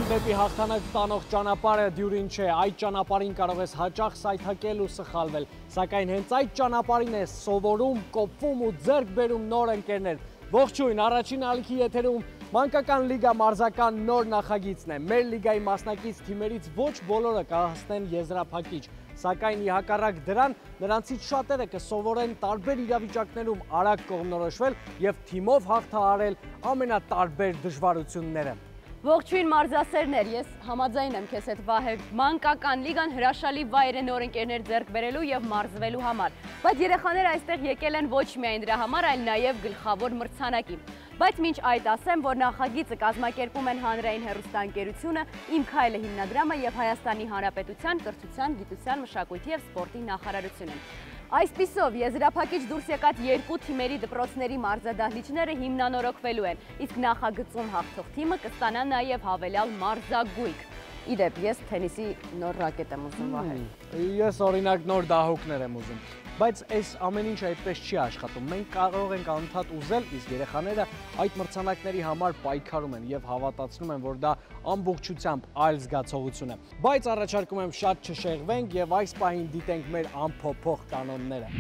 դեպի հաղթանակ տանող ճանապարհը դյուրին չէ, այդ ճանապարհին կարող ես հաճախ սայթաքել ու սխալվել, սակայն հենց այդ ճանապարհին է սովորում, կոփվում ու ձեռք բերում նոր ընկերներ։ Ողջույն, առաջին ալիքի եթերում Մանկական լիգա մարզական նոր նախագիծն է։ Մեր լիգայի մասնակից թիմերից ոչ բոլորը կհասնեն եզրափակիչ, սակայն ի հակառակ դրան նրանցից շատերը կսովորեն տարբեր իրավիճակներում արագ կողմնորոշվել եւ թիմով հաղթահարել ամենատարբեր դժվարությունները։ Ողջույն մարզասերներ, ես համաձայն եմ քեզ հետ Վահե, մանկական լիգան հրաշալի վայր է նոր ընկերներ ձեռք բերելու եւ մարզվելու համար։ Բայց երեխաները այստեղ եկել են ոչ միայն դրա համար, այլ նաեւ գլխավոր մրցանակի։ Բայց մինչ այդ ասեմ, որ նախագիծը կազմակերպում են Հանրային հեռուստաընկերությունը, Իմ քայլը հիմնադրամը եւ Հայաստանի Հանրապետության կրթության, գիտության, մշակույթի եւ սպորտի նախարարությունը։ Այսպիսով, եզրափակիչ դուրս եկած երկու թիմերի դպրոցների մարզադահլիճները հիմնանորոգվելու են, իսկ նախագծում հաղթող թիմը կստանա նաև հավելյալ մարզագույք։ Իդեպ, ես թենիսի նոր ռակետ եմ ուզում Վահե։ Ես օրինակ նոր դահուկներ եմ ուզում, բայց այս ամեն ինչ այդպես չի աշխատում։ Մենք կարող ենք անընդհատ ուզել, իսկ երեխաները այդ մրցանակների համար պայքարում են եւ հավատացնում են, որ դա ամբողջությամբ այլ զգացողություն է։ Բայց առաջարկում եմ շատ չշեղվենք եւ այս պահին դիտենք մեր անփոփոխ կանոնները։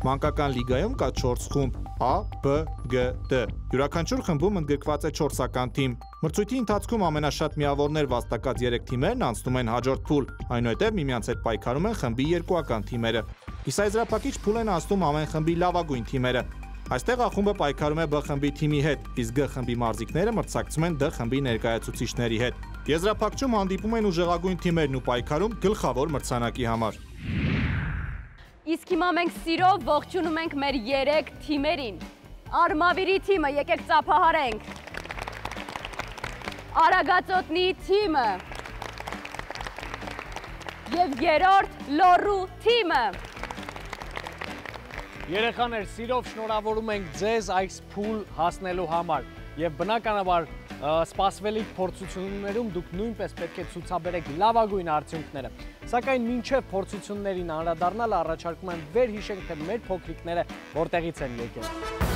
Մանկական լիգայում կա 4 խումբ A, B, G, D։ Յուրաքանչյուր խմբում ընդգրկված է 4-ական թիմ։ Մրցույթի ընթացքում ամենաշատ միավորներ վաստակած 3 թիմերն անցնում են հաջորդ փուլ, այնուհետև միմյանց հետ պայքարում են խմբի 2-ական թիմերը։ Իսկ եզրափակիչ փուլ են անցնում ամեն խմբի լավագույն թիմերը։ Այստեղ ախումբը պայքարում է B խմբի թիմի հետ, իսկ G խմբի մարզիկները մրցակցում են D խմբի ներկայացուցիչների հետ։ Եզրափակչում հանդիպում են ուժեղագույն թիմերն ու պայքարում գլխավոր մրցանակի համար։ Իսկ հիմա մենք սիրով ողջունում ենք մեր 3 թիմերին։ Արմավիրի թիմը, եկեք ծափահարենք։ Արագածոտնի թիմը։ Եվ երրորդ Լոռու թիմը։ Երեխաներ, սիրով շնորհավորում ենք ձեզ այս փուլ հասնելու համար եւ բնականաբար սպասվելիք փորձություններում դուք նույնպես պետք է ցուցաբերեք լավագույն արդյունքները։ Սակայն մինչև փորձություններին անդրադառնալ առաջարկում եմ վերհիշենք, թե մեր փոքրիկները որտեղից են եկել։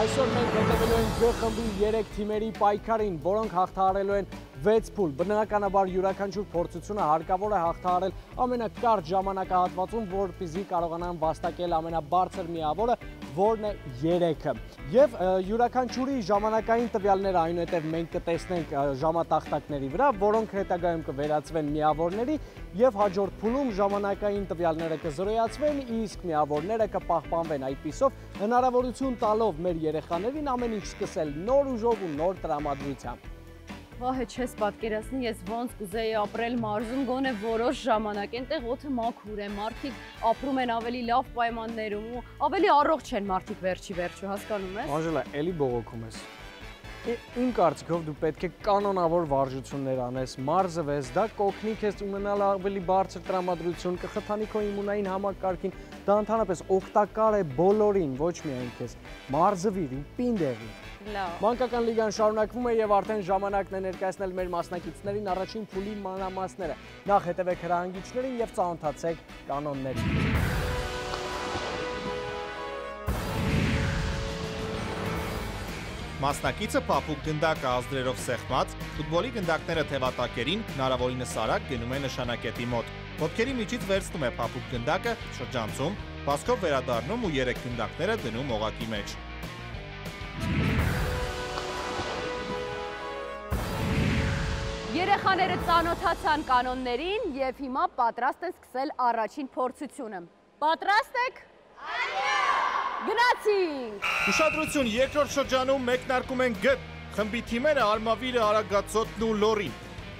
Այսօր մենք հետևելու ենք G խմբի 3 թիմերի պայքարին, որոնք հաղթահարելու են 6 փուլ։ Բնականաբար յուրաքանչյուր փորձությունը հարկավոր է հաղթահարել ամենակարճ ժամանակահատվածում, որպեսզի կարողանան վաստակել ամենաբարձր միավորը, որն է 3-ը։ Եվ յուրաքանչյուրի ժամանակային տվյալները այնուհետև մենք կտեսնենք ժամատախտակների վրա, որոնք հետագայում կվերածվեն միավորների եւ հաջորդ փուլում ժամանակային տվյալները կզրոյացվեն, իսկ միավորները կպահպանվեն, այդպիսով հնարավորություն տալով մեր երեխաներին ամեն ինչ սկսել նոր ուժով ու նոր տրամադրությամբ։ Վահե, չես պատկերացնի, ես ոնց կուզեի ապրել մարզում գոնե որոշ ժամանակ, այնտեղ օդը մաքուր է, մարդիկ ապրում են ավելի լավ պայմաններում ու ավելի առողջ են մարդիկ վերջի վերջո, հասկանում ես։ Անժելա, էլի բողոքում ես։ Իմ կարծիքով դու պետք է կանոնավոր վարժություններ անես, մարզվես, դա կօգնի քեզ ունենալ ավելի բարձր տրամադրություն, կխթանի քո իմունային համակարգին, դա ընդհանրապես օգտակար է բոլորին, ոչ միայն քեզ։ Մարզվիր, պինդեղի։ Մանկական լիգան շարունակվում է եւ արդեն ժամանակն է ներկայացնել մեր մասնակիցներին առաջին փուլի մանրամասները։ Նախ հետևեք հրահանգիչներին եւ ծանոթացեք կանոններին։ Մասնակիցը փափուկ գնդակ է ազդրերով սեղմած, ֆուտբոլի գնդակները թևատակերին հնարավորինս արագ գնում է նշանակետի մոտ։ Ոտքերի միջից վերցնում է փափուկ գնդակը, շրջանցում, բազկով վերադառնում ու 3 գնդակները դնում օղակի մեջ։ Երեխաները ծանոթացան կանոններին եւ հիմա պատրաստ են սկսել առաջին փորձությունը։ Պատրաստ եք։ Գնացինք։ Ուշադրություն, երկրորդ շրջանում մեկնարկում են Գ խմբի թիմերը Արմավիրը, Արագածոտն ու Լորին։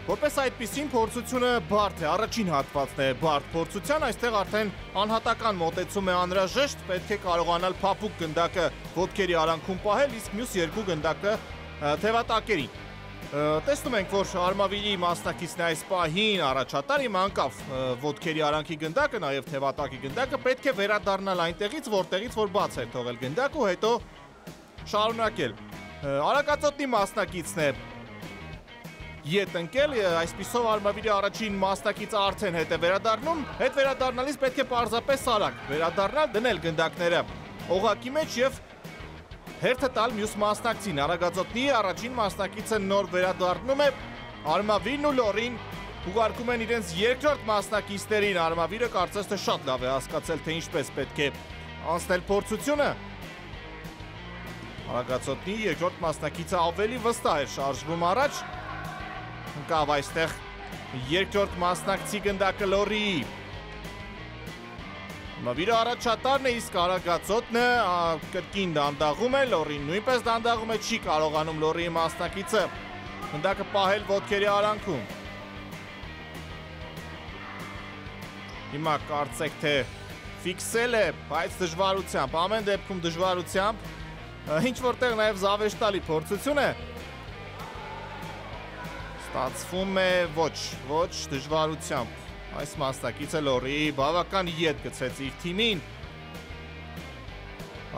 Որպես այդպիսին փորձությունը բարդ է, առաջին հատվածն է բարդ փորձության, այստեղ արդեն անհատական մոտեցում է անհրաժեշտ, պետք է կարողանալ փափուկ գնդակը ոտքերի արանքում պահել, իսկ մյուս 2 գնդակը թևատակերին։ Տեսնում ենք, որ Արմավիրի մասնակիցն այս պահին առաջատար իմ անկավ ոտքերի արանքի գնդակը, նաև թևատակի գնդակը պետք է վերադառնալ այնտեղից, որտեղից որ բաց էր թողել գնդակը ու հետո շարունակել։ Արագածոտնի մասնակիցն է ետ ընկել, այսպիսով Արմավիրի առաջին մասնակիցը արդեն հետ է վերադառնում, հետ վերադառնալիս պետք է պարզապես արագ վերադառնալ, դնել գնդակները օղակի մեջ եւ հերթը տալ մյուս մասնակցին։ Արագածոտնի առաջին մասնակիցը նոր վերադառնում է, Արմավիրն ու Լորին ուղարկում են իրենց երկրորդ մասնակիցներին, Արմավիրը կարծես թե շատ լավ է հասկացել, թե ինչպես պետք է անցնել փորձությունը։ Արագածոտնի երկրորդ մասնակիցը ավելի վստահ է շարժվում առաջ, ընկավ այստեղ երկրորդ մասնակցի գնդակը Լորիի։ Արմավիրը առաջատարն է, իսկ Արագածոտն կրկին դանդաղում է, Լորին նույնպես դանդաղում է, չի կարողանում Լորիի մասնակիցը գնդակը պահել ոտքերի արանքում։ Հիմա կարծեք թե ֆիքսել է, բայց դժվարությամբ, ամեն դեպքում դժվարությամբ, ինչ որտեղ նաև զավեշտալի փորձություն է։ Ստացվում է ոչ դժվարությամբ։ Այս մասնակիցը Լորիի բավական ետ գցեց իր թիմին։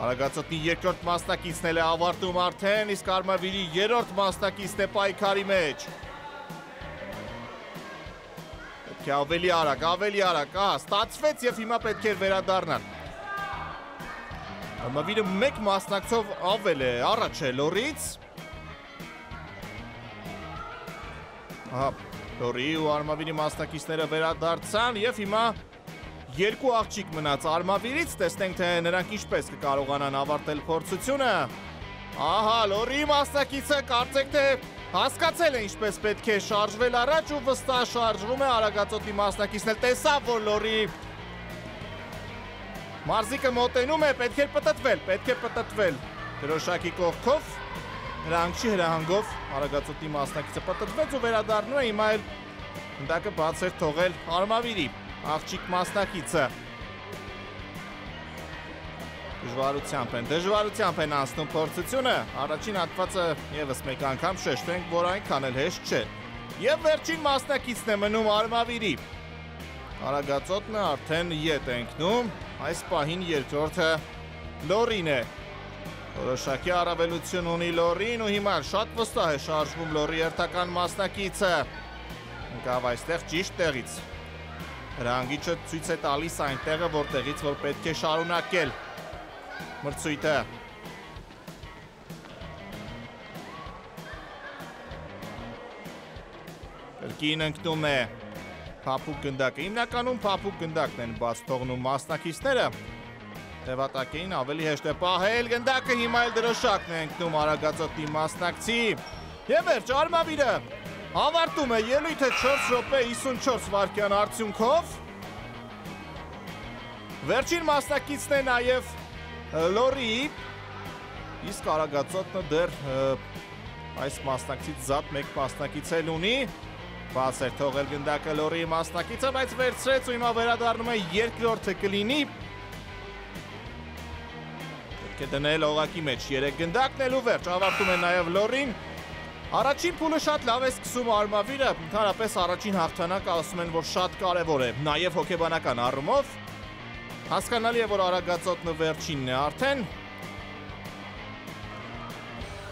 Արագածոտնի երկրորդ մասնակիցն էլ է ավարտում արդեն, իսկ Արմավիրի երրորդ մասնակիցն է պայքարի մեջ։ Պետք է ավելի արագ, ստացվեց եւ հիմա պետք է վերադառնալ։ Արմավիրը մեկ մասնակցով ավել է, առաջ է Լորից։ Ահա Լորի ու Արմավիրի մասնակիցները վերադարձան եւ հիմա 2 աղջիկ մնաց Արմավիրից, տեսնենք թե նրանք ինչպես կկարողանան ավարտել փորձությունը։ Ահա, Լորիի մասնակիցը կարծեք թե հասկացել է ինչպես պետք է շարժվել առաջ ու վստահ շարժվում է, Արագածոտնի մասնակիցն էլ տեսավ, որ Լորի մարզիկը մոտենում է, պետք է պտտվել դրոշակի կողքով։ Հրահանգով Արագածոտնի մասնակիցը պտտվեց ու վերադառնում է, հիմա էլ գնդակը բաց էր թողել Արմավիրի աղջիկ մասնակիցը։ Դժվարությամբ են անցնում փորձությունը, առաջին հատվածը եւս մեկ անգամ շեշտենք, որ այնքան էլ հեշտ չէ։ Եվ վերջին մասնակիցն է մնում Արմավիրի։ Արագածոտնը արդեն ետ է ընկնում, այս պահին երկրորդը Լորին է։ Որոշակի առավելություն ունի Լորին ու հիմա շատ վստահ է շարժվում Լորի հերթական մասնակիցը։ Ընկավ այստեղ ճիշտ տեղից։ Հրահանգիչը ցույց է տալիս այն տեղը, որտեղից որ պետք է շարունակել մրցույթը։ Կրկին ընկնում է փափուկ գնդակը։ Հիմնականում փափուկ գնդակն են բաց թողնում մասնակիցները։ Թևատակին ավելի հեշտ է պահել գնդակը, հիմա էլ դրոշակն է ընկնում Արագածոտնի մասնակցի։ Եվ վերջ Արմավիրը ավարտում է ելույթը 4 րոպե 54 վայրկյան արդյունքով։ Վերջին մասնակիցն է նաև Լորիի, իսկ Արագածոտնը դեռ այս մասնակցից զատ մեկ մասնակից էլ ունի։ Բաց էր թողել գնդակը Լորիի մասնակիցը, բայց վերցրեց ու հիմա վերադառնում է երկրորդը կլինի։ պետք է դնել օղակի մեջ 3 գնդակն ու վերջ, ավարտում է նաև Լորին։ Առաջին փուլը շատ լավ է սկսում Արմավիրը, ընդհանրապես առաջին հաղթանակը ասում են, որ շատ կարևոր է, նաև հոգեբանական առումով։ Հասկանալի է, որ Արագածոտնը վերջինն է արդեն։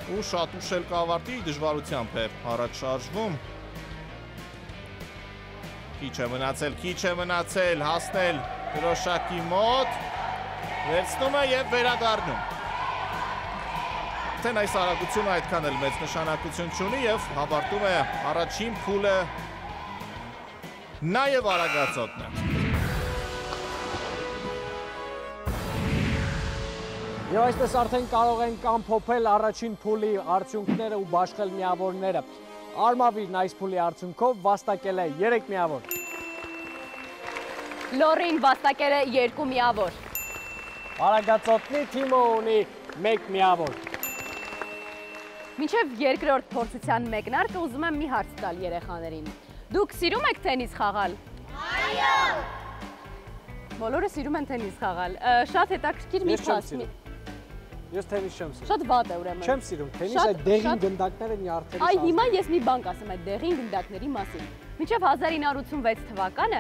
Ու շատ ուշ էլ կավարտի, դժվարությամբ է առաջ շարժվում։ Քիչ է մնացել, հասնել դրոշակի մոտ, վերցնում է և վերադառնում։ Արդեն այս արագությունը այդքան էլ մեծ նշանակություն չունի և հավարտում է առաջին փուլը նաև Արագածոտնը։ Եվ այսպես արդեն կարող են ամփոփել առաջին փուլի արդյունքները ու բաշխել միավորները։ Արմավիրն այս փուլի արդյունքով վաստակել է 3 միավոր։ Լորին վաստակել է 2 միավոր։ Արագածոտնի թիմը ունի 1 միավոր։ Մինչև երկրորդ փորձության մեկնարկը ուզում եմ մի հարց տալ երեխաներին։ Դուք սիրում եք թենիս խաղալ։ Այո։ Բոլորը սիրում են թենիս խաղալ։ Շատ հետաքրքիր մի փաստ։ Ես թենիս չեմ սիրում։ Շատ վատ է ուրեմն։ Չեմ սիրում թենիս, այդ դեղին գնդակները նյարդերի։ Այ հիմա ես մի բան կասեմ այդ դեղին գնդակների մասին։ Մինչև 1986 թվականը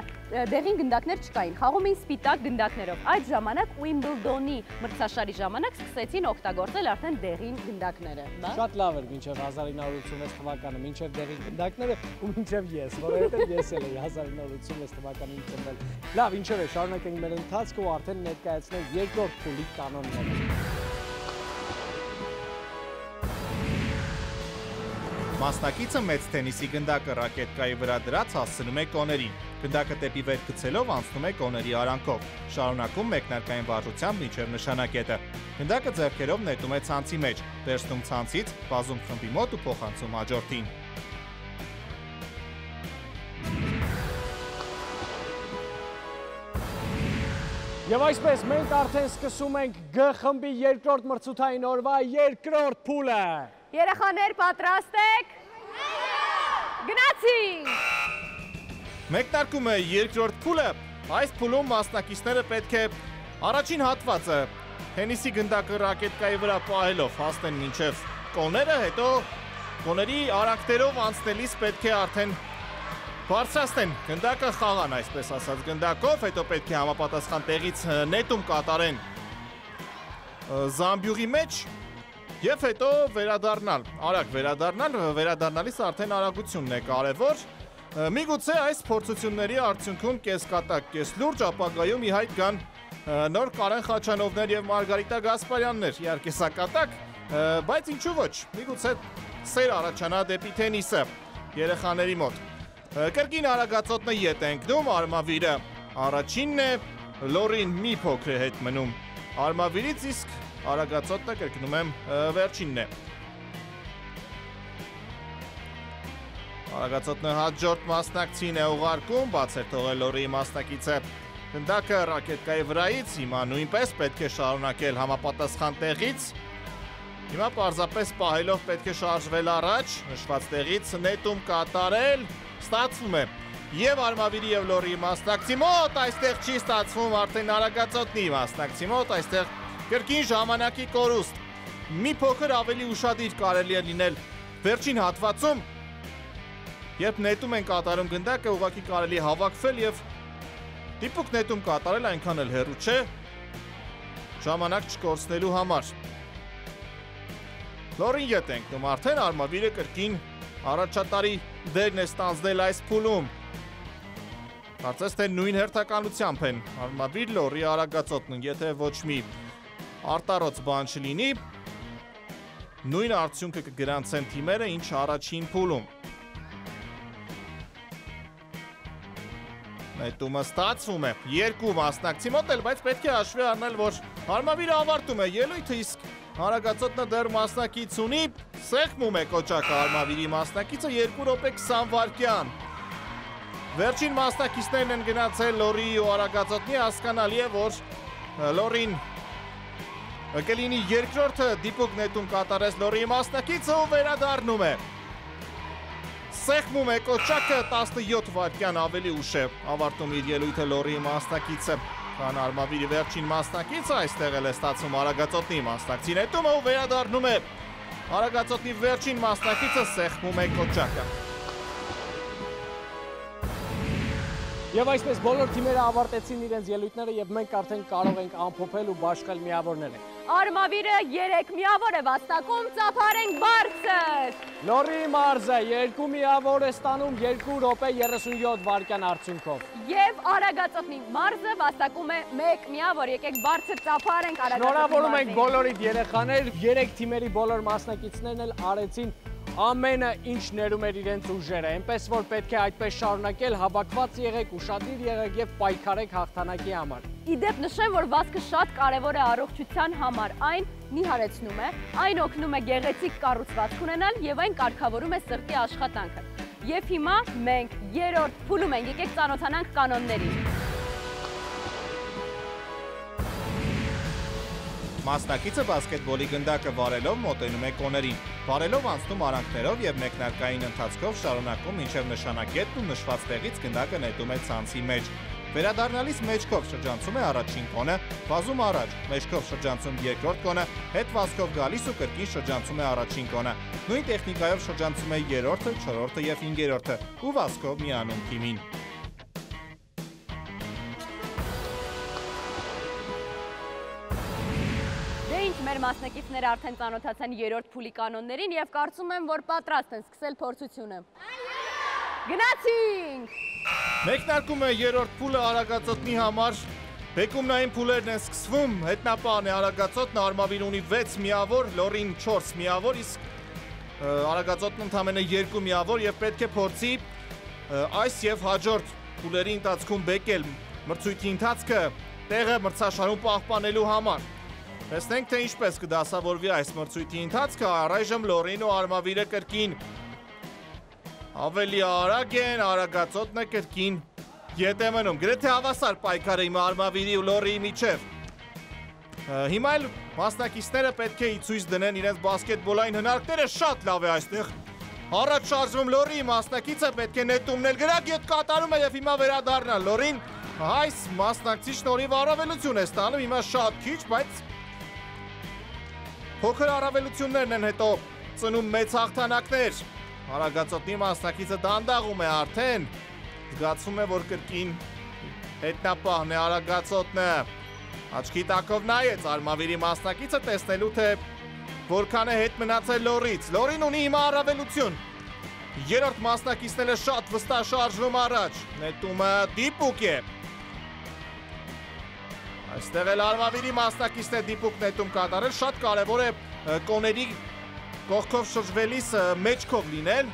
դեղին գնդակներ չկային, խաղում էին սպիտակ գնդակներով։ Այդ ժամանակ Ուիմբլդոնի մրցաշարի ժամանակ սկսեցին օգտագործել արդեն դեղին գնդակները։ Շատ լավ էր մինչև 1986 թվականը, մինչև դեղին գնդակները ու մինչև ես, որովհետև ես էլ էի 1986 թվականին ծնվել։ Լավ, ինչևէ, շարունակենք մեր ընթացքը ու արդեն ներկայացնենք երկրորդ փուլի կանոնները։ Մասնակիցը մեծ թենիսի գնդակը ռակետկայի վրա դրած հասցնում է կոներին։ Գնդակը դեպի վեր գցելով անցնում է կոների արանքով։ Շարունակում մեկնարկային վարժությամբ մինչև նշանակետը։ Գնդակը ձեռքերով նետում է ցանցի մեջ, վերցնում ցանցից, վազում խմբի մոտ ու փոխանցում հաջորդին։ Եվ այսպես մենք արդեն սկսում ենք G խմբի երկրորդ մրցութային օրվա երկրորդ փուլը։ Երեխաներ պատրաստ եք։ Գնացինք։ Մեկնարկում է երկրորդ փուլը։ Այս փուլում մասնակիցները պետք է առաջին հատվածը թենիսի գնդակը ռակետկայի վրա պահելով հասնեն մինչև կոները, հետո կոների արանքներով անցնելիս պետք է արդեն բարձրացնեն գնդակը խաղան, այսպես ասած գնդակով, հետո պետք է համապատասխան տեղից նետում կատարեն զամբյուղի մեջ և հետո վերադառնալ, արագ վերադառնալիս արդեն արագությունն է կարևոր։ Միգուցե այս փորձությունների արդյունքում կեսկատակ, կես լուրջ ապագայում ի հայտ գան նոր Կարեն Խաչանովներ և Մարգարիտա Գասպարյաններ, իհարկե սակատակ, բայց ինչու ոչ, միգուցե սեր առաջանա դեպի թենիսը երեխաների մոտ։ Կրկին Արագածոտնը ետ է ընկնում, Արմավիրը առաջինն է, Լորին մի փոքր է հետ մնում Արմավիրից, իսկ Արագածոտնը կրկնում եմ վերջինն է։ Արագածոտնը հաջորդ մասնակցին է ուղարկում, բաց էր թողել Լորիի մասնակիցը գնդակը ռակետկայի վրայից, հիմա նույնպես պետք է շարունակել համապատասխան տեղից։ Հիմա պարզապես պահելով պետք է շարժվել առաջ, նշված տեղից նետում կատարել, ստացվում է։ Եվ Արմավիրի և Լորիի մասնակցի մոտ, այստեղ չի ստացվում արդեն Արագածոտնի մասնակցի մոտ, այստեղ կրկին ժամանակի կորուստ։ Մի փոքր ավելի ուշադիր կարելի է լինել վերջին հատվածում, երբ նետում են կատարում գնդակը, ուղղակի կարելի հավաքվել և դիպուկ նետում կատարել այնքան էլ հեռու չէ, ժամանակ չկորցնելու համար։ Լորին ետ է ընկնում արդեն, Արմավիրը կրկին առաջատարի դերն է ստանձնել այս փուլում։ Կարծես թե նույն հերթականությամբ են Արմավիր, Լորի, Արագածոտնը, եթե ոչ մի արտառոց բան չլինի, նույն արդյունքը կգրանցեն թիմերը, ինչ առաջին փուլում։ Նետումը ստացվում է, երկու մասնակցի մոտ էլ, բայց պետք է հաշվի առնել, որ Արմավիրը ավարտում է ելույթը, իսկ Արագածոտնը դեռ մասնակից ունի, սեղմում է կոճակը Արմավիրի մասնակիցը 2 րոպե 20 վայրկյան։ Վերջին մասնակիցներն են գնացել Լորիի ու Արագածոտնի, հասկանալի է, որ Լորին կլինի երկրորդը դիպուկ նետում կատարեց Լորիի մասնակիցը ու վերադառնում է։ Սեղմում է կոճակը 17 վայրկյան ավելի ուշ է ավարտում իր ելույթը Լորիի մասնակիցը։ Քան Արմավիրի վերջին մասնակիցը այստեղ էլ է ստացվում Արագածոտնի մասնակցի նետումը ու վերադառնում է Արագածոտնի վերջին մասնակիցը սեղմում է կոճակը։ Եվ այսպես բոլոր թիմերը ավարտեցին իրենց ելույթները եւ մենք արդեն կարող ենք ամփոփել ու բաշխել միավորները։ Արմավիրը 3 միավոր է վաստակում, ծափարենք բարձր։ Լորի մարզը 2 միավոր է ստանում 2 րոպե 37 վայրկյան արդյունքով։ Եվ Արագածոտնի մարզը վաստակում է 1 միավոր, եկեք բարձր ծափարենք Արագածոտնի մարզին։ Շնորհավորում ենք բոլորիդ երեխաներ, 3 թիմերի բոլոր մասնակիցներն էլ արեցին ամենը ինչ ներում էր իրենց ուժերը, այնպես որ պետք է այդպես շարունակել, հավաքված եղեք, ուշադիր եղեք եւ պայքարեք հաղթանակի համար։ Իդեպ նշեմ, որ վազքը շատ կարևոր է առողջության համար, այն նիհարեցնում է, այն օգնում է գեղեցիկ կառուցվածք ունենալ եւ այն կարգավորում է սրտի աշխատանքը։ Եվ հիմա մենք երրորդ փուլում ենք, եկեք ծանոթանանք կանոններին։ Մասնակիցը բասկետբոլի գնդակը վարելով մոտենում է կոներին, վարելով անցնում արանքներով եւ մեկնարկային ընթացքով շարունակում մինչեւ նշանակետն ու նշված տեղից գնդակը նետում է ցանցի մեջ։ Վերադառնալիս մեջքով շրջանցում է առաջին կոնը, վազում առաջ, մեջքով շրջանցում երկրորդ կոնը, հետ վազքով գալիս ու կրկին շրջանցում է առաջին կոնը։ Նույն տեխնիկայով շրջանցում է երրորդը, չորրորդը եւ հինգերորդը ու վազքով միանում թիմին։ Մեր մասնակիցները արդեն ծանոթացան երրորդ փուլի կանոններին եւ կարծում եմ, որ պատրաստ են սկսել փորձությունը։ Գնացինք։ Մեկնարկում է երրորդ փուլը Արագածոտնի համար։ Բեկումնային փուլերն են սկսվում, հետնապահն է Արագածոտնը, Արմավիրը ունի 6 միավոր, Լորին 4 միավոր, իսկ Արագածոտնը ընդամենը 2 միավոր եւ պետք է փորձի այս եւ հաջորդ փուլերի ընթացքում բեկել մրցույթի ընթացքը տեղը մրցաշարում պահպանելու համար։ Տեսնենք, թե ինչպես կդասավորվի այս մրցույթի ընթացքը, առայժմ Լորին ու Արմավիրը կրկին ավելի արագ են, Արագածոտնը կրկին ետ է մնում, գրեթե հավասար պայքարը հիմա Արմավիրի ու Լորիի միջև։ Հիմա էլ մասնակիցները պետք է ցույց դնեն իրենց բասկետբոլային հնարքները, շատ լավ է այստեղ։ Առաջ շարժվում Լորիի մասնակիցը պետք է նետումն էլ գրա, ետ կատարում է եւ հիմա վերադառնալ Լորին այս մասնակցի շնորհիվ առավելություն է ստանում, հիմա շատ քիչ, բայց փոքր առավելություններն են հետո ծնում մեծ հաղթանակներ։ Արագածոտնի մասնակիցը դանդաղում է արդեն, զգացվում է, որ կրկին հետնապահն է Արագածոտնը։ Աչքի տակով նայեց Արմավիրի մասնակիցը տեսնելու, թե որքան է հետ մնացել Լորից։ Լորին ունի հիմա առավելություն։ Երրորդ մասնակիցն էլ շատ վստահ շարժվում առաջ։ Նետումը դիպուկ է։ Այստեղ էլ Արմավիրի մասնակիցն է դիպուկ նետում կատարել, շատ կարևոր է կոների կողքով շրջվելիս մեջքով լինել։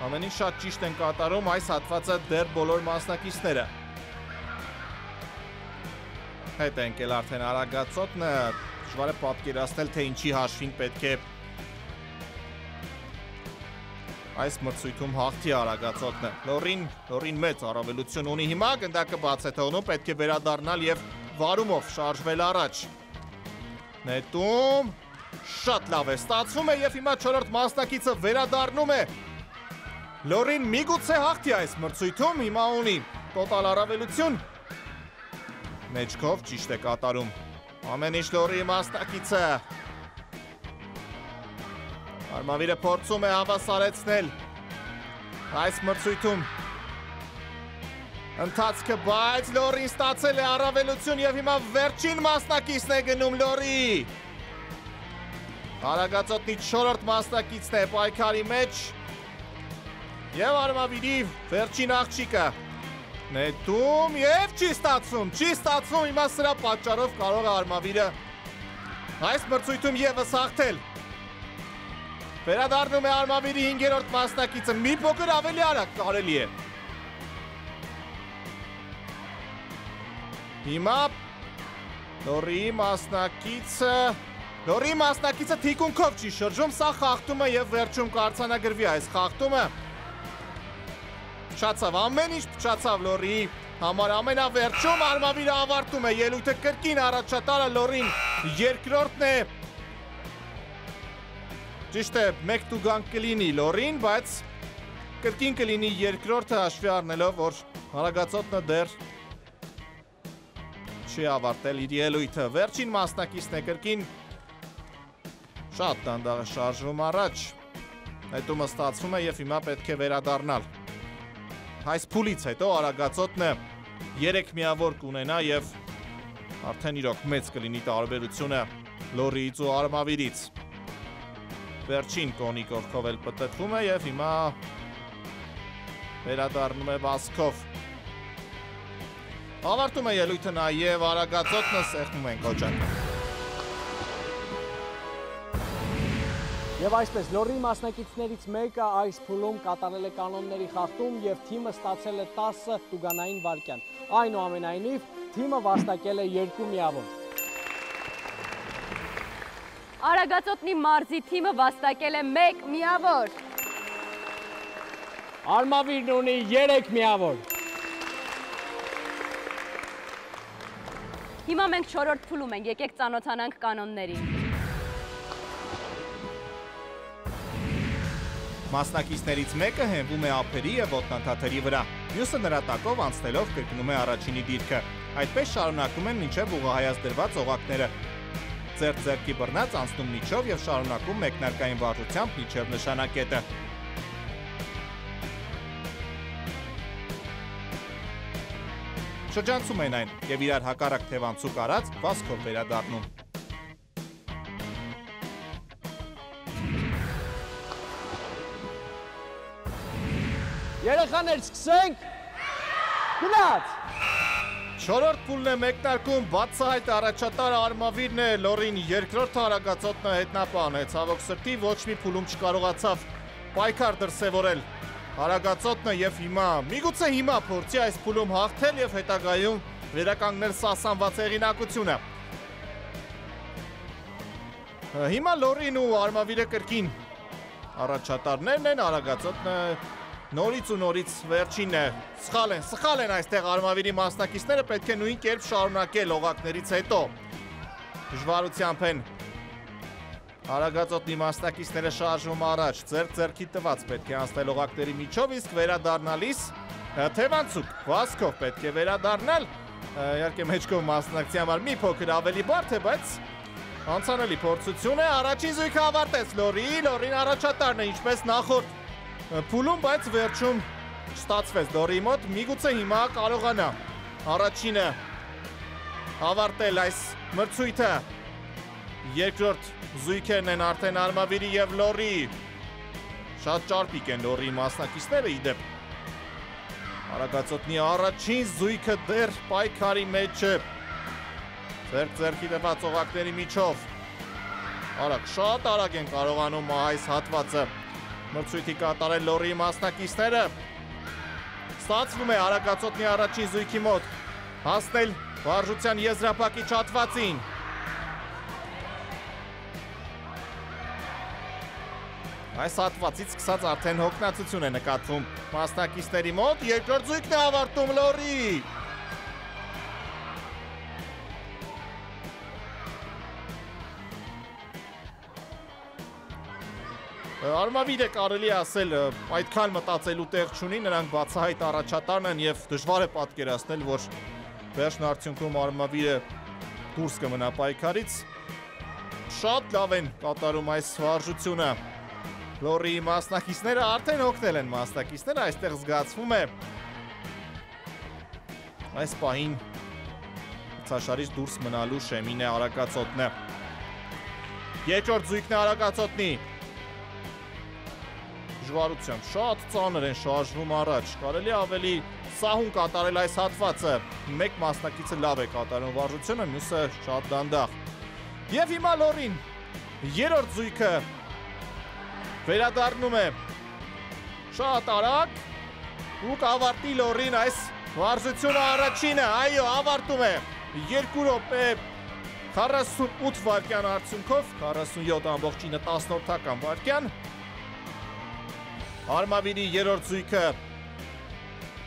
Ամեն ինչ շատ ճիշտ են կատարում այս հատվածը դեռ բոլոր մասնակիցները։ Հետ է ընկել արդեն Արագածոտնը, դժվար է պատկերացնել, թե ինչի հաշվին պետք է այս մրցույթում հաղթի Արագածոտնը։ Լորին մեծ առավելություն ունի հիմա, գնդակը բաց է թողնում, պետք է վերադառնալ եւ վարումով շարժվել առաջ։ Նետում, շատ լավ է ստացվում է եւ հիմա չորրորդ մասնակիցը վերադառնում է։ Լորին միգուցե հաղթի այս մրցույթում, հիմա ունի տոտալ առավելություն։ Մեջքով ճիշտ է կատարում։ Ամեն ինչ Լորիի մասնակիցը։ Արմավիրը փորձում է հավասարեցնել այս մրցույթում ընթացքը, բայց Լորին ստացել է առավելություն եւ հիմա վերջին մասնակիցն է գնում Լորի։ Արագածոտնի 4-րդ մասնակիցն է պայքարի մեջ եւ Արմավիրի վերջին աղջիկը։ Նետում եւ չի ստացվում, հիմա սրա պատճառով կարող է Արմավիրը այս մրցույթում եւս հաղթել։ Վերադառնում է Արմավիրի 5-րդ մասնակիցը, մի փոքր ավելի արագ կարելի է։ Հիմա Լորիի մասնակիցը թիկունքով չի շրջում, սա խախտումը եւ վերջում կարձանագրվի այս խախտումը։ Փչացավ, ամեն ինչ փչացավ Լորիի համար, ամենավերջում Արմավիրը ավարտում է ելույթը, կրկին առաջատարը Լորին երկրորդն է։ Ճիշտ է, մեկ տուգանք կլինի Լորին, բայց կրկին կլինի երկրորդը հաշվի առնելով, որ Արագածոտնը դեռ չի ավարտել իր ելույթը։ Վերջին մասնակիցն է կրկին շատ դանդաղ շարժվում առաջ։ Հետումը ստացվում է եւ հիմա պետք է վերադառնալ։ Այս փուլից հետո Արագածոտնը 3 միավոր կունենա եւ արդեն իրոք մեծ կլինի տարբերությունը Լորիից ու Արմավիրից։ Վերջին կոնի կողքով էլ պտտվում է եւ հիմա վերադառնում է վազքով։ Ավարտում է ելույթը նաեւ Արագածոտնը, սեղմում են կոճակը։ Եվ այսպես Լորիի մասնակիցներից մեկը այս փուլում կատարել է կանոնների խախտում եւ թիմը ստացել է 10 տուգանային վայրկյան։ Այնուամենայնիվ թիմը վաստակել է 2 միավոր։ Արագածոտնի մարզի թիմը վաստակել է 1 միավոր։ Արմավիրն ունի 3 միավոր։ Հիմա մենք 4-րդ փուլում ենք, եկեք ծանոթանանք կանոններին։ Մասնակիցներից մեկը հենվում է ափերի եւ ոտնաթաթերի վրա, մյուսը նրա տակով անցնելով կրկնում է առաջինի դիրքը։ Այդպես շարունակում են մինչև ուղղահայաց դրված օղակները։ Ձեռք-ձեռքի բռնած անցնում միջով եւ շարունակում մեկնարկային վարժությամբ մինչև նշանակետը։ Շրջանցում են այն եւ իրար հակառակ թևանցուկ արած վազքով վերադառնում։ Երեխաներ, սկսենք։ Գնաց։ 4-րդ փուլն է մեկնարկում, բացահայտ առաջատար Արմավիրն է, Լորին երկրորդ Արագածոտնը հետնապահն է, ցավոք սրտի ոչ մի փուլում չկարողացավ պայքար դրսևորել Արագածոտնը եւ հիմա, միգուցե հիմա փորձի այս փուլում հաղթել եւ հետագայում վերականգնել սասանված հեղինակությունը։ Հիմա Լորին ու Արմավիրը կրկին առաջատարներն են, Արագածոտնը նորից ու նորից վերջինն է, սխալ են այստեղ Արմավիրի մասնակիցները, պետք է նույն կերպ շարունակել օղակներից հետո։ Դժվարությամբ են Արագածոտնի մասնակիցները շարժվում առաջ, ձեռք-ձեռքի տված պետք է անցնել օղակների միջով, իսկ վերադառնալիս թևանցուկ վազքով պետք է վերադառնալ, իհարկե մեջքով մասնակցի համար մի փոքր ավելի բարդ է, բայց անցանելի փորձություն է, առաջին զույգը ավարտեց Լորին առաջատարն է, ինչպես նախորդ փուլում, բայց վերջում չստացվեց Լորիի մոտ, միգուցե հիմա կարողանա առաջինը ավարտել այս մրցույթը։ Երկրորդ զույգերն են արդեն Արմավիրի եւ Լորիի։ Շատ ճարպիկ են Լորիի մասնակիցները իդեպ։ Արագածոտնի առաջին զույգը դեռ պայքարի մեջ է։ Ձեռք-ձեռքի տված օղակների միջով։ Շատ արագ են կարողանում այս հատվածը մրցույթի կատարել Լորիի մասնակիցները։ Ստացվում է Արագածոտնի առաջին զույգի մոտ հասնել վարժության եզրափակիչ հատվածին։ Այս հատվածից սկսած արդեն հոգնածություն է նկատվում մասնակիցների մոտ, երկրորդ զույգն է ավարտում Լորի։ Արմավիրը կարելի ասել այդքան մտածելու տեղ չունի, նրանք բացահայտ առաջատարն են եւ դժվար է պատկերացնել, որ վերջն արդյունքում Արմավիրը դուրս կմնա պայքարից։ Շատ լավ են կատարում այս վարժությունը։ Լորիի մասնակիցները արդեն հոգնել են մասնակիցները, այստեղ զգացվում է այս պահին ցաշարից դուրս մնալու շեմին է Արագածոտնը։ Երկրորդ զույգն է Արագածոտնի։ Դժվարությամբ շատ ծանր են շարժվում առաջ, կարելի ավելի սահուն կատարել այս հատվածը։ Մեկ մասնակիցը լավ է կատարում վարժությունը, մյուսը շատ դանդաղ։ Եվ հիմա Լորին երրորդ զույգը վերադառնում է շատ արագ ու կավարտի Լորին այս վարժությունը առաջինը, այո, ավարտում է 2 րոպե 48 վայրկյան արդյունքով, 47.10 վայրկյան։ Արմավիրի երրորդ զույգը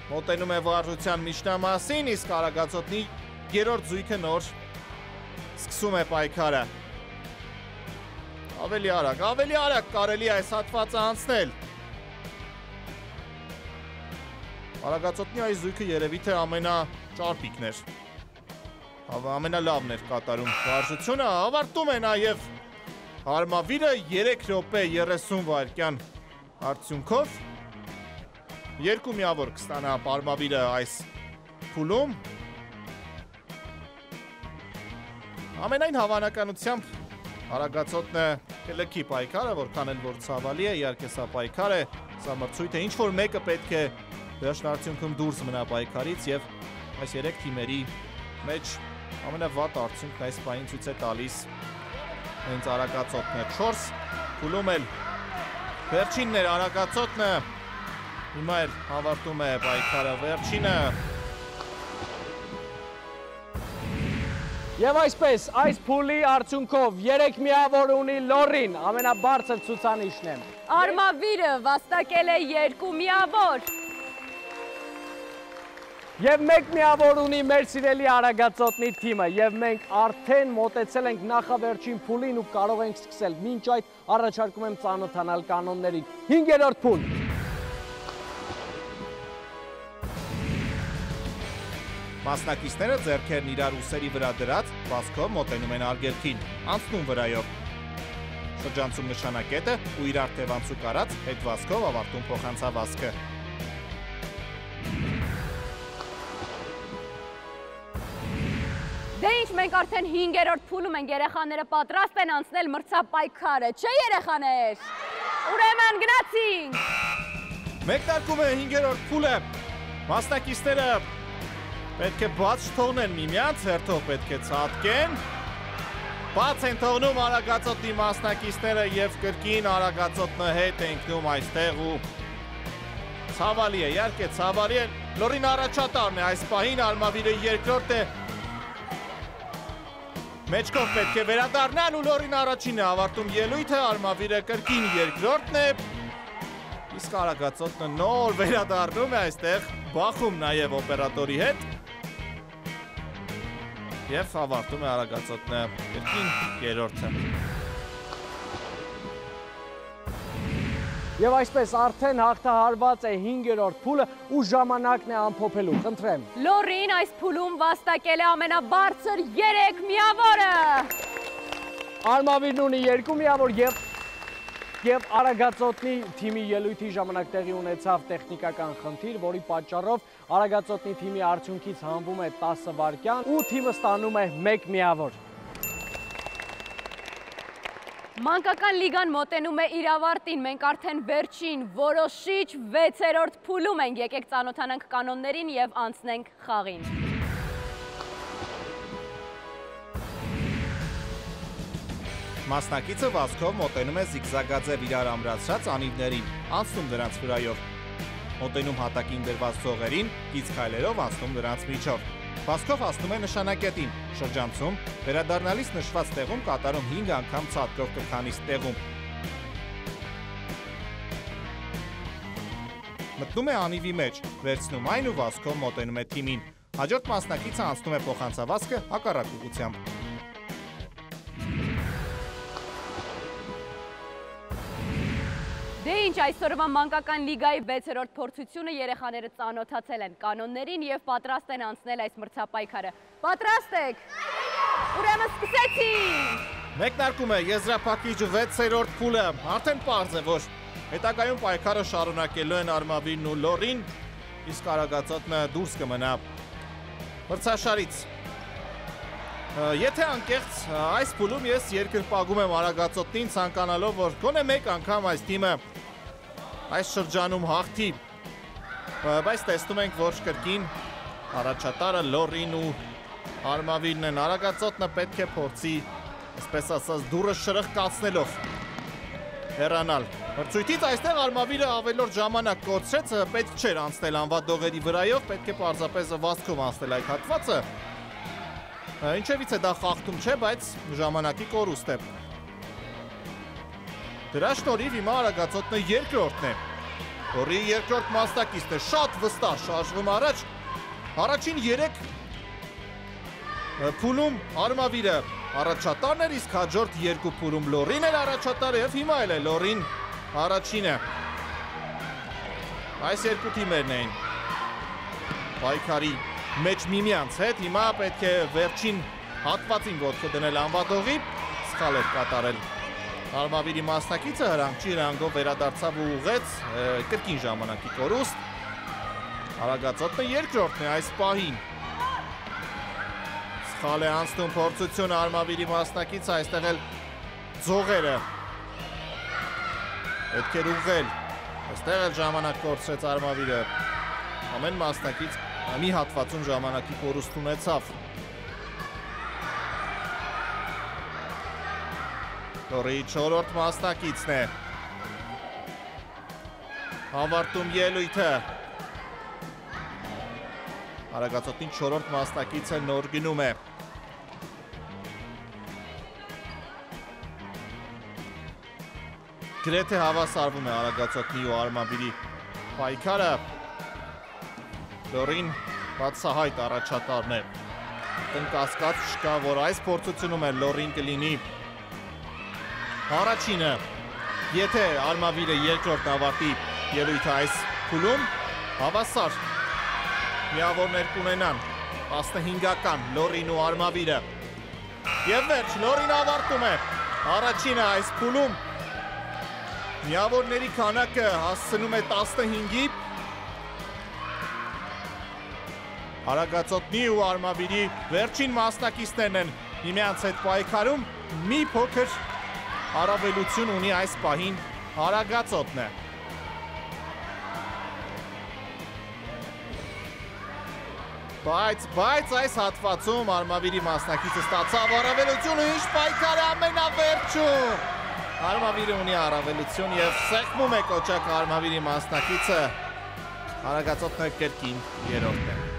մոտենում է վարժության միջնամասին, իսկ Արագածոտնի երրորդ զույգը նոր սկսում է պայքարը։ Ավելի արագ կարելի այս հատվածը անցնել։ Արագածոտնի այս զույգը երևի թե ամենաճարպիկն էր։ ամենալավն էր կատարում վարժությունը, ավարտում է նաև Արմավիրը 3 րոպե 30 վայրկյան արդյունքով 2 միավոր կստանա Արմավիրը այս փուլում։ Ամենայն հավանականությամբ Արագածոտն է կլքի պայքարը, որքան էլ որ ցավալի է, իհարկե սա պայքար է, սա մրցույթ է, ինչ-որ մեկը պետք է վերջնարդյունքում դուրս մնա պայքարից եւ այս 3 թիմերի մեջ ամենավատ արդյունքն այս պահին ցույց է տալիս հենց Արագածոտն է 4 փուլում էլ վերջինն էր Արագածոտն է, հիմա էլ ավարտում է պայքարը վերջինը։ Եվ այսպես, այս փուլի արդյունքով 3 միավոր ունի Լորին, ամենաբարձր ցուցանիշն է։ Արմավիրը վաստակել է 2 միավոր։ Եվ 1 միավոր ունի մեր սիրելի Արագածոտնի թիմը, եւ մենք արդեն մոտեցել ենք նախավերջին փուլին ու կարող ենք սկսել։ Մինչ այդ առաջարկում եմ ծանոթանալ կանոններին։ 5-րդ փուլ։ Մասնակիցները ձեռքերն իրար ուսերի վրա դրած վազքով մոտենում են արգելքին, անցնում վրայով։ Շրջանցում նշանակետը ու իրար թևանցուկ արած հետ վազքով ավարտում փոխանցավազքը։ Դե ինչ, մենք արդեն 5-րդ փուլում ենք, երեխաները պատրաստ են անցնել մրցապայքարը, չէ երեխաներ։ Ուրեմն գնացինք։ Մեկնարկում է 5-րդ փուլը։ Մասնակիցները պետք է բաց չթողնեն միմյանց, հերթով պետք է ցատկեն։ Բաց են թողնում Արագածոտնի մասնակիցները եւ կրկին Արագածոտնը հետ է ընկնում այստեղ ու ցավալի է, իհարկե ցավալի է։ Լորին առաջատարն է այս պահին, Արմավիրը երկրորդ է։ Մեջքով պետք է վերադառնան ու Լորին առաջինն է ավարտում ելույթը, Արմավիրը կրկին երկրորդն է։ Իսկ Արագածոտնը նոր վերադառնում է այստեղ, բախում նաև օպերատորի հետ։ Եվ ավարտում է Արագածոտնը կրկին երրորդը։ Եվ այսպես արդեն հաղթահարված է 5-րդ փուլը ու ժամանակն է ամփոփելու, խնդրեմ։ Լորին այս փուլում վաստակել է ամենաբարձր 3 միավորը։ Արմավիրն ունի 2 միավոր եւ Արագածոտնի թիմի ելույթի ժամանակ տեղի ունեցավ տեխնիկական խնդիր, որի պատճառով Արագածոտնի թիմի արդյունքից հանվում է 10 վայրկյան ու թիմը ստանում է 1 միավոր։ Մանկական լիգան մոտենում է իր ավարտին, մենք արդեն վերջին որոշիչ 6-րդ փուլում ենք, եկեք ծանոթանանք կանոններին եւ անցնենք խաղին։ Մասնակիցը վազքով մոտենում է զիգզագաձև իրար ամրացրած անիվներին, անցնում նրանց վրայով։ Մոտենում հատակին դրված ցողերին, կից քայլերով անցնում նրանց միջով։ Վազքով հասնում է նշանակետին, շրջանցում, վերադառնալիս նշված տեղում կատարում 5 անգամ ցատկող կրքանից տեղում։ Մտնում է անիվի մեջ, վերցնում այն ու վազքով մոտենում է թիմին։ Հաջորդ մասնակիցը անցնում է փոխանցավազքը հակառակ ուղղությամբ։ Դե ինչ, այսօրվա մանկական լիգայի 6-րդ փորձությունը երեխաները ծանոթացել են կանոններին եւ պատրաստ են անցնել այս մրցապայքարը։ Պատրաստ եք։ Ուրեմն սկսեցինք։ Մեկնարկում է եզրափակիչ 6-րդ փուլը, արդեն պարզ է, որ հետագայում պայքարը շարունակելու են Արմավիրն ու Լորին, իսկ Արագածոտնը դուրս կմնա մրցաշարից։ Եթե անկեղծ այս փուլում ես երկրպագում եմ Արագածոտնին, ցանկանալով, որ գոնե մեկ անգամ այս թիմը այս շրջանում հաղթի, բայց տեսնում ենք, որ կրկին առաջատարը Լորին ու Արմավիրն են։ Արագածոտնը պետք է փորձի, այսպես ասած, դուռը շրխկացնելով հեռանալ մրցույթից։ Այստեղ Արմավիրը ավելորդ ժամանակ կորցրեց, պետք չէր անցնել անվադողերի վրայով, պետք է պարզապես վազքով անցնել այդ հատվածը։ Ինչևից է դա խախտում չէ, բայց ժամանակի կորուստ է։ Դրա շնորհիվ հիմա Արագածոտնը երկրորդն է։ Լորի երկրորդ մասնակիցն է, շատ վստահ շարժվում առաջ։ Առաջին 3 փուլում Արմավիրը առաջատարն էր, իսկ հաջորդ 2 փուլում Լորին էր առաջատարը եւ հիմա էլ է Լորին առաջինը։ Այս երկու թիմերն էին պայքարի մեջ միմյանց հետ, հիմա պետք է վերջին հատվածին ոտքը դնել անվադողի, սխալ էր կատարել Արմավիրի մասնակիցը, հրանք չի հրանգով վերադարձավ ու ուղեց կրկին ժամանակի կորուստ, Արագածոտն երկրորդն է այս պահին, սխալ է անցնում փորձություն Արմավիրի մասնակիցը, այստեղ էլ ձողերը պետք էր ուղղել, այստեղ էլ ժամանակ կորցրեց Արմավիրը, ամեն մասնակից մի հատվածում ժամանակի կորուստ ունեցավ, Լորիի 4-րդ մասնակիցն է, ավարտում ելույթը, Արագածոտնի 4-րդ մասնակիցը նոր գնում է, գրեթե հավասարվում է Արագածոտնի ու Արմավիրի պայքարը, Լորին բացահայտ առաջատարն է, տնկասկած չկա, որ այս փորձությունում է Լորին կլինի Առաջինը, եթե Արմավիրը երկրորդ ավարտի ելույթը այս փուլում, հավասար միավորներ կունենան 15-ական Լորին ու Արմավիրը։ Եվ վերջ, Լորին ավարտում է առաջինը այս փուլում, միավորների քանակը հասցնում է 15-ի, Արագածոտնի ու Արմավիրի վերջին մասնակիցներն են միմյանց հետ պայքարում, մի փոքր առավելություն ունի այս պահին Արագածոտն է։ Բայց այս հատվածում Արմավիրի մասնակիցը ստացավ առավելություն ու ինչ պայքար է ամենավերջում։ Արմավիրը ունի առավելություն և սեղմում է կոճակ Արմավիրի մասնակիցը, Արագածոտն է կրկին երրորդն է։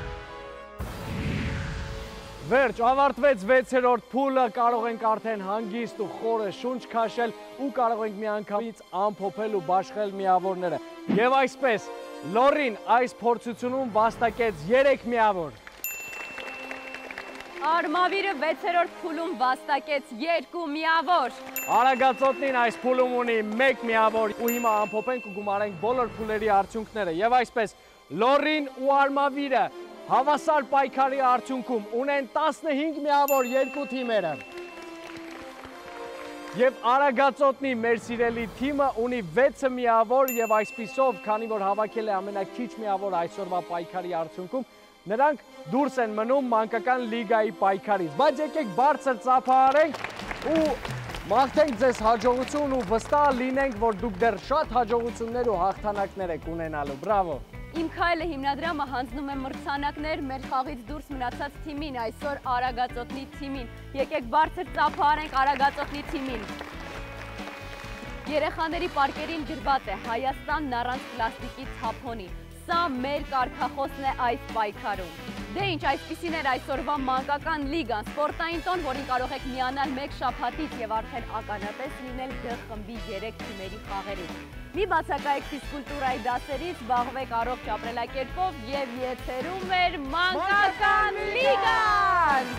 Վերջ, ավարտվեց 6-րդ փուլը, կարող ենք արդեն հանգիստ ու խորը շունչ քաշել ու կարող ենք միանգամից ամփոփել ու բաշխել միավորները։ Եվ այսպես, Լորին այս փորձությունում վաստակեց 3 միավոր։ Արմավիրը 6-րդ փուլում վաստակեց 2 միավոր։ Արագածոտնին այս փուլում ունի 1 միավոր ու հիմա ամփոփենք ու գումարենք բոլոր փուլերի արդյունքները։ Եվ այսպես, Լորին ու Արմավիրը հավասար պայքարի արդյունքում ունեն 15 միավոր երկու թիմերը։ Եվ Արագածոտնի մեր սիրելի թիմը ունի 6 միավոր եւ այսպիսով, քանի որ հավաքել է ամենաքիչ միավոր այսօրվա պայքարի արդյունքում, նրանք դուրս են մնում մանկական լիգայի պայքարից։ Բայց եկեք բարձր ծափահարենք ու մաղթենք ձեզ հաջողություն ու վստահ լինենք, որ դուք դեռ շատ հաջողություններ ու հաղթանակներ եք ունենալու։ Բրավո։ Իմ քայլը հիմնադրամը հանձնում է մրցանակներ մեր խաղից դուրս մնացած թիմին, այսօր Արագածոտնի թիմին։ Եկեք բարձր ծափահարենք Արագածոտնի թիմին։ Երեխաների պարկերին գրված է Հայաստանն առանց պլաստիկի թափոնի։ Սա մեր կարգախոսն է այս պայքարում։ Դե ինչ, այսպիսին էր այսօրվա մանկական լիգան, սպորտային տոն, որին կարող եք միանալ մեկ շաբաթից եւ արդեն ականատես լինել Դ խմբի 3 թիմերի խաղերին։ Մի բացակայեք ֆիզկուլտուրայի դասերից, զբաղվեք առողջ ապրելակերպով եւ եթերում էր մանկական լիգան։